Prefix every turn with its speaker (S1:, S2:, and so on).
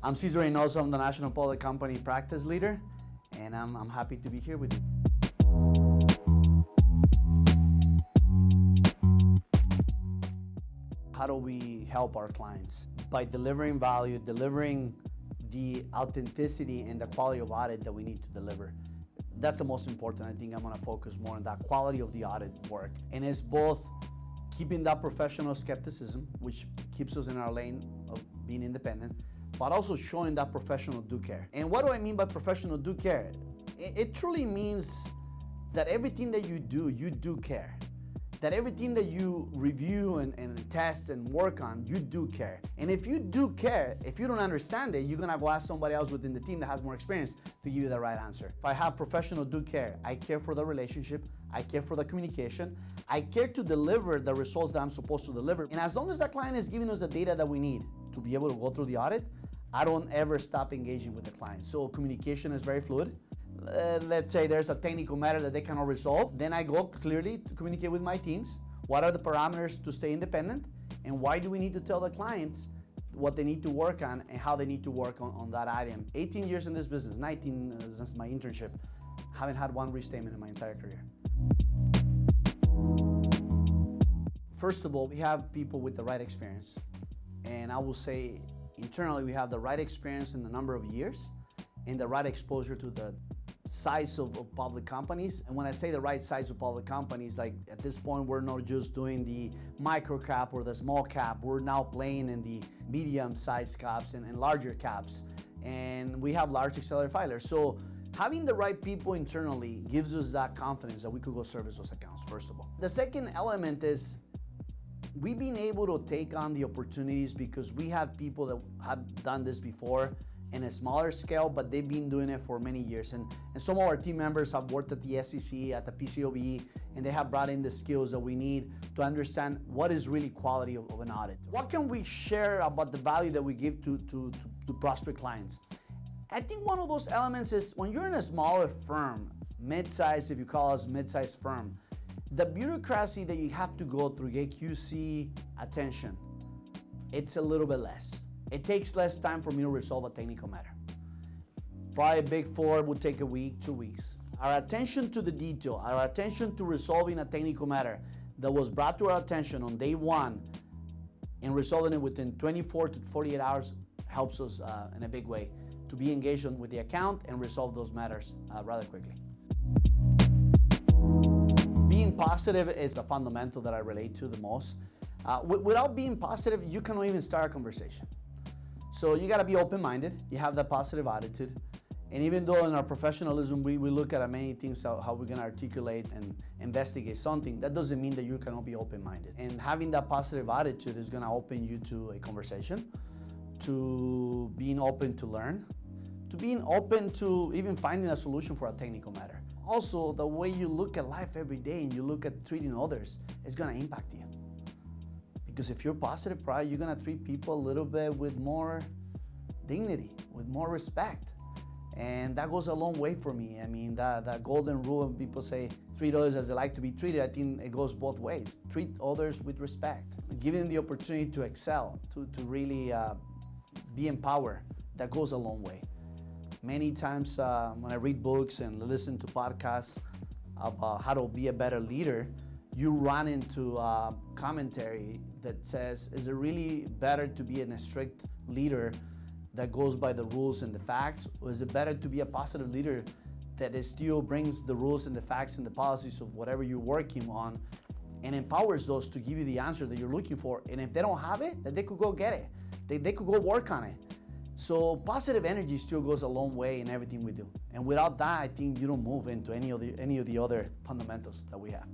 S1: I'm Cesar Reynoso, I'm the National Public Company Practice Leader, and I'm happy to be here with you. How do we help our clients? By delivering value, delivering the authenticity and the quality of audit that we need to deliver. That's the most important. I think I'm gonna focus more on that quality of the audit work. And it's both keeping that professional skepticism, which keeps us in our lane of being independent, but also showing that professional do care. And what do I mean by professional do care? It truly means that everything that you do care. That everything that you review and test and work on, you do care. And if you do care, if you don't understand it, you're gonna go ask somebody else within the team that has more experience to give you the right answer. If I have professional do care, I care for the relationship, I care for the communication, I care to deliver the results that I'm supposed to deliver. And as long as that client is giving us the data that we need to be able to go through the audit, I don't ever stop engaging with the client. So communication is very fluid. Let's say there's a technical matter that they cannot resolve, then I go clearly to communicate with my teams. What are the parameters to stay independent, and why do we need to tell the clients what they need to work on and how they need to work on that item? 18 years in this business, 19 since my internship, haven't had one restatement in my entire career. First of all, we have people with the right experience, and I will say internally we have the right experience in the number of years and the right exposure to the size of public companies. And when I say the right size of public companies, like at this point, we're not just doing the micro cap or the small cap, we're now playing in the medium sized caps and larger caps. And we have large accelerator filers. So having the right people internally gives us that confidence that we could go service those accounts, first of all. The second element is we've been able to take on the opportunities because we had people that have done this before in a smaller scale, but they've been doing it for many years. And some of our team members have worked at the SEC, at the PCOB, and they have brought in the skills that we need to understand what is really quality of an audit. What can we share about the value that we give to prospect clients? I think one of those elements is when you're in a smaller firm, mid-size, if you call us mid-size firm, the bureaucracy that you have to go through, get QC attention, it's a little bit less. It takes less time for me to resolve a technical matter. Probably a Big Four would take a week, 2 weeks. Our attention to the detail, our attention to resolving a technical matter that was brought to our attention on day one and resolving it within 24 to 48 hours helps us in a big way to be engaged with the account and resolve those matters rather quickly. Being positive is the fundamental that I relate to the most. Without being positive, you cannot even start a conversation. So you gotta be open-minded, you have that positive attitude. And even though in our professionalism, we look at many things, how we're gonna articulate and investigate something, that doesn't mean that you cannot be open-minded. And having that positive attitude is gonna open you to a conversation, to being open to learn, to being open to even finding a solution for a technical matter. Also, the way you look at life every day and you look at treating others is gonna impact you. Because if you're positive, probably you're gonna treat people a little bit with more dignity, with more respect. And that goes a long way for me. I mean, that golden rule, when people say, treat others as they like to be treated, I think it goes both ways. Treat others with respect. Giving them the opportunity to excel, to really be empowered, that goes a long way. Many times when I read books and listen to podcasts about how to be a better leader, you run into commentary that says, is it really better to be a strict leader that goes by the rules and the facts, or is it better to be a positive leader that still brings the rules and the facts and the policies of whatever you're working on and empowers those to give you the answer that you're looking for? And if they don't have it, then they could go get it. They could go work on it. So positive energy still goes a long way in everything we do. And without that, I think you don't move into any of the other fundamentals that we have.